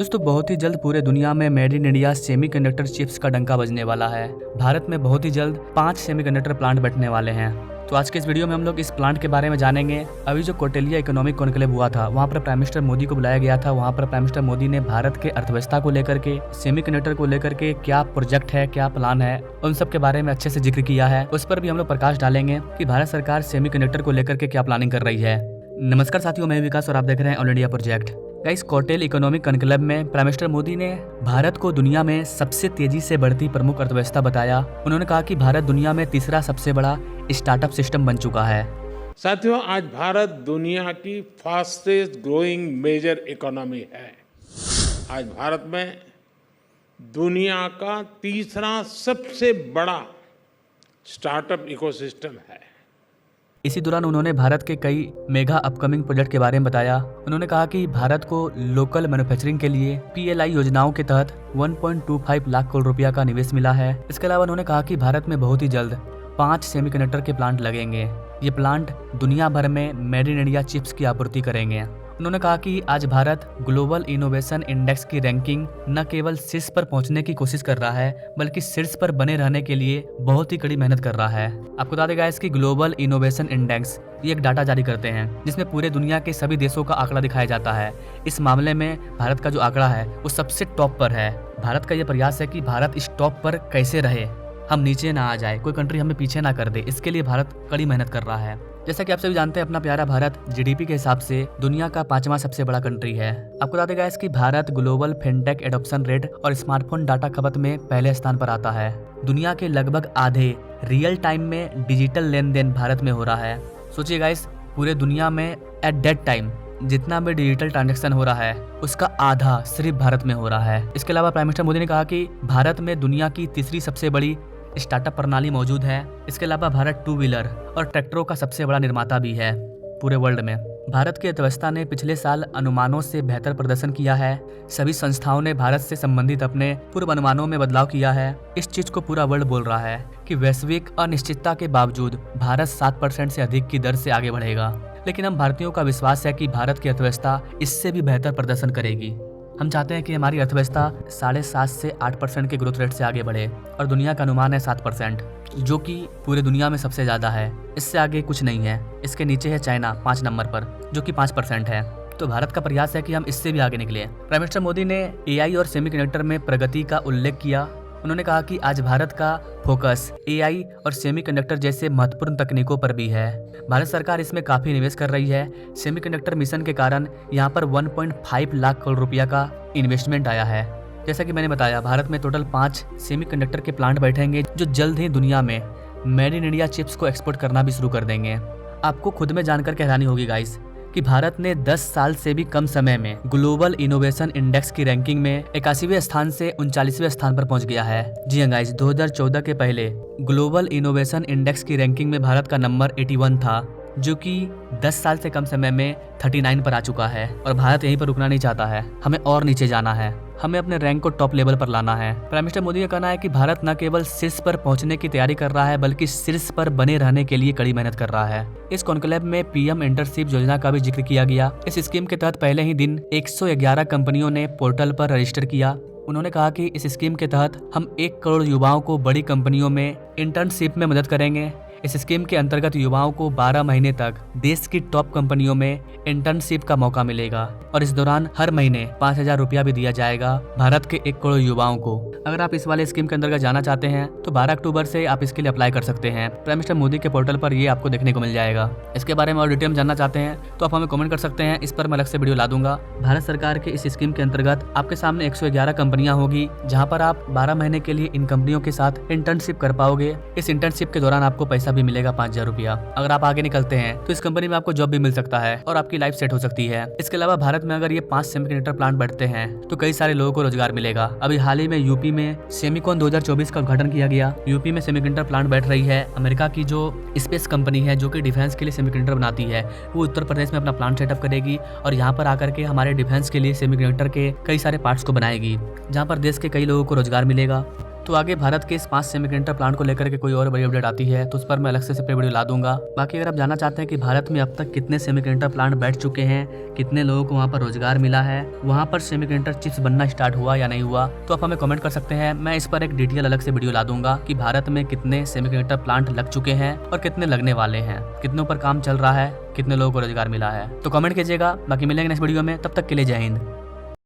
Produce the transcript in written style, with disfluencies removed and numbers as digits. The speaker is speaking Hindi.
दोस्तों बहुत ही जल्द पूरे दुनिया में made in India semiconductor chips का डंका बजने वाला है। भारत में बहुत ही जल्द 5 सेमीकंडक्टर प्लांट बैठने वाले हैं। तो आज के इस वीडियो में हम लोग इस प्लांट के बारे में जानेंगे। अभी जो कौटिल्य इकोनॉमिक कॉन्क्लेव हुआ था, वहाँ पर प्राइम मिनिस्टर मोदी को बुलाया गया था। वहाँ पर प्राइम मिनिस्टर मोदी ने भारत के अर्थव्यवस्था को लेकर के, सेमीकंडक्टर को लेकर के क्या प्रोजेक्ट है, क्या प्लान है, उन सब के बारे में अच्छे से जिक्र किया है। उस पर भी हम लोग प्रकाश डालेंगे कि भारत सरकार सेमीकंडक्टर को लेकर के क्या प्लानिंग कर रही है। नमस्कार साथियों, मैं विकास और आप देख रहे हैं all India project. Guys, Kautilya economic conclave में प्राइम मिनिस्टर मोदी ने भारत को दुनिया में सबसे तेजी से बढ़ती प्रमुख अर्थव्यवस्था बताया। उन्होंने कहा कि भारत दुनिया में तीसरा सबसे बड़ा स्टार्टअप सिस्टम बन चुका है। साथियों, आज भारत दुनिया की फास्टेस्ट ग्रोइंग मेजर इकोनॉमी है। आज भारत में दुनिया का तीसरा सबसे बड़ा स्टार्टअप इकोसिस्टम है। इसी दौरान उन्होंने भारत के कई मेगा अपकमिंग प्रोजेक्ट के बारे में बताया। उन्होंने कहा कि भारत को लोकल मैन्युफैक्चरिंग के लिए पीएलआई योजनाओं के तहत 1.25 लाख करोड़ रुपया का निवेश मिला है। इसके अलावा उन्होंने कहा कि भारत में बहुत ही जल्द 5 सेमीकंडक्टर के प्लांट लगेंगे। ये प्लांट दुनिया भर में मेड इन इंडिया चिप्स की आपूर्ति करेंगे। उन्होंने कहा कि आज भारत ग्लोबल इनोवेशन इंडेक्स की रैंकिंग न केवल शीर्ष पर पहुंचने की कोशिश कर रहा है, बल्कि शीर्ष पर बने रहने के लिए बहुत ही कड़ी मेहनत कर रहा है। आपको बता देगा इसकी ग्लोबल इनोवेशन इंडेक्स ये एक डाटा जारी करते हैं जिसमें पूरे दुनिया के सभी देशों का आंकड़ा दिखाया जाता है। इस मामले में भारत का जो आंकड़ा है वो सबसे टॉप पर है। भारत का यह प्रयास है कि भारत इस टॉप पर कैसे रहे, हम नीचे ना आ जाए, कोई कंट्री हमें पीछे ना कर दे। इसके लिए भारत कड़ी मेहनत कर रहा है। जैसा कि आप सभी जानते हैं, अपना प्यारा भारत जीडीपी के हिसाब से दुनिया का 5वां सबसे बड़ा कंट्री है। आपको बता देगा इसकी Bharat global fintech adoption rate और स्मार्टफोन डाटा खपत में पहले स्थान पर आता है। दुनिया के लगभग आधे रियल टाइम में डिजिटल लेन देन भारत में हो रहा है। सोचिए गाइस, पूरे दुनिया में एट दैट टाइम जितना भी डिजिटल ट्रांजैक्शन हो रहा है उसका आधा सिर्फ भारत में हो रहा है। इसके अलावा प्राइम मिनिस्टर मोदी ने कहा कि भारत में दुनिया की तीसरी सबसे बड़ी स्टार्टअप प्रणाली मौजूद है। इसके अलावा भारत 2 व्हीलर और ट्रैक्टरों का सबसे बड़ा निर्माता भी है पूरे वर्ल्ड में। भारत की अर्थव्यवस्था ने पिछले साल अनुमानों से बेहतर प्रदर्शन किया है। सभी संस्थाओं ने भारत से संबंधित अपने पूर्व अनुमानों में बदलाव किया है। इस चीज को पूरा वर्ल्ड बोल रहा है कि वैश्विक अनिश्चितता के बावजूद भारत 7% से अधिक की दर से आगे बढ़ेगा। लेकिन हम भारतीयों का विश्वास है कि भारत की अर्थव्यवस्था इससे भी बेहतर प्रदर्शन करेगी। हम चाहते हैं कि हमारी अर्थव्यवस्था 7.5 से 8% के ग्रोथ रेट से आगे बढ़े और दुनिया का अनुमान है 7%, जो कि पूरे दुनिया में सबसे ज़्यादा है। इससे आगे कुछ नहीं है। इसके नीचे है चाइना 5 नंबर पर, जो कि 5% है। तो भारत का प्रयास है कि हम इससे भी आगे निकले। प्राइम मिनिस्टर मोदी ने एआई और सेमीकंडक्टर में प्रगति का उल्लेख किया। उन्होंने कहा कि आज भारत का फोकस एआई और सेमीकंडक्टर जैसे महत्वपूर्ण तकनीकों पर भी है। भारत सरकार इसमें काफ़ी निवेश कर रही है। सेमीकंडक्टर मिशन के कारण यहाँ पर 1.5 लाख करोड़ रुपया का इन्वेस्टमेंट आया है। जैसा कि मैंने बताया, भारत में टोटल 5 सेमीकंडक्टर के प्लांट बैठेंगे जो जल्द ही दुनिया में मेड इन इंडिया चिप्स को एक्सपोर्ट करना भी शुरू कर देंगे। आपको खुद में जानकर के हैरानी होगी गाइस कि भारत ने 10 साल से भी कम समय में ग्लोबल इनोवेशन इंडेक्स की रैंकिंग में 81वें स्थान से 39वें स्थान पर पहुंच गया है। जी हाँ गाइस, 2014 के पहले ग्लोबल इनोवेशन इंडेक्स की रैंकिंग में भारत का नंबर 81 था, जो कि 10 साल से कम समय में 39 पर आ चुका है। और भारत यहीं पर रुकना नहीं चाहता है, हमें और नीचे जाना है, हमें अपने रैंक को टॉप लेवल पर लाना है। प्राइम मिनिस्टर मोदी का कहना है कि भारत न केवल शीर्ष पर पहुंचने की तैयारी कर रहा है, बल्कि शीर्ष पर बने रहने के लिए कड़ी मेहनत कर रहा है। इस कॉन्क्लेव में पीएम इंटर्नशिप योजना का भी जिक्र किया गया। इस स्कीम के तहत पहले ही दिन 111 कंपनियों ने पोर्टल पर रजिस्टर किया। उन्होंने कहा कि इस स्कीम के तहत हम 1 करोड़ युवाओं को बड़ी कंपनियों में इंटर्नशिप में मदद करेंगे। इस स्कीम के अंतर्गत युवाओं को 12 महीने तक देश की टॉप कंपनियों में इंटर्नशिप का मौका मिलेगा और इस दौरान हर महीने 5,000 रुपया भी दिया जाएगा भारत के 1 करोड़ युवाओं को। अगर आप इस वाले स्कीम के अंतर्गत जाना चाहते हैं तो 12 अक्टूबर से आप इसके लिए अप्लाई कर सकते हैं। प्राइम मिनिस्टर मोदी के पोर्टल पर ये आपको देखने को मिल जाएगा। इसके बारे में और डिटेल में जानना चाहते हैं तो आप हमें कमेंट कर सकते हैं। इस पर मैं अलग से वीडियो ला दूंगा। भारत सरकार के इस स्कीम के अंतर्गत आपके सामने 111 कंपनियां होगी, जहाँ पर आप 12 महीने के लिए इन कंपनियों के साथ इंटर्नशिप कर पाओगे। इस इंटर्नशिप के दौरान आपको पैसा भी मिलेगा 5,000 रुपया। अगर आप आगे निकलते हैं तो इस कंपनी में आपको जॉब भी मिल सकता है और आपकी लाइफ सेट हो सकती है। इसके अलावा भारत में अगर ये 5 सेमीकंडक्टर प्लांट बैठते हैं तो कई सारे लोगों को रोजगार मिलेगा। अभी हाल ही में यूपी में सेमीकॉन 2024 का उद्घाटन किया गया। यूपी में सेमीकंडक्टर प्लांट बैठ रही है। अमेरिका की जो स्पेस कंपनी है जो कि डिफेंस के लिए सेमीकंडक्टर बनाती है, वो उत्तर प्रदेश में अपना प्लांट सेटअप करेगी और यहाँ पर आकर के हमारे डिफेंस के लिए सेमीकंडक्टर के कई सारे पार्ट्स को बनाएगी, जहाँ पर देश के कई लोगों को रोजगार मिलेगा। तो तो आगे भारत के इस 5 सेमीकंडक्टर प्लांट को लेकर के कोई और बड़ी अपडेट आती है तो उस पर मैं अलग से सेपरेट वीडियो ला दूंगा। बाकी अगर आप जानना चाहते हैं कि भारत में अब तक कितने सेमीकंडक्टर प्लांट बैठ चुके हैं, कितने लोगों को वहाँ पर रोजगार मिला है, वहाँ पर सेमीकंडक्टर चिप्स बनना स्टार्ट हुआ या नहीं हुआ, तो आप हमें कमेंट कर सकते हैं। मैं इस पर एक डिटेल अलग से वीडियो ला दूंगा कि भारत में कितने सेमीकंडक्टर प्लांट लग चुके हैं और कितने लगने वाले हैं, कितनों पर काम चल रहा है, कितने लोगों को रोजगार मिला है। तो कमेंट कीजिएगा। बाकी मिलेंगे नेक्स्ट वीडियो में, तब तक के लिए जय हिंद।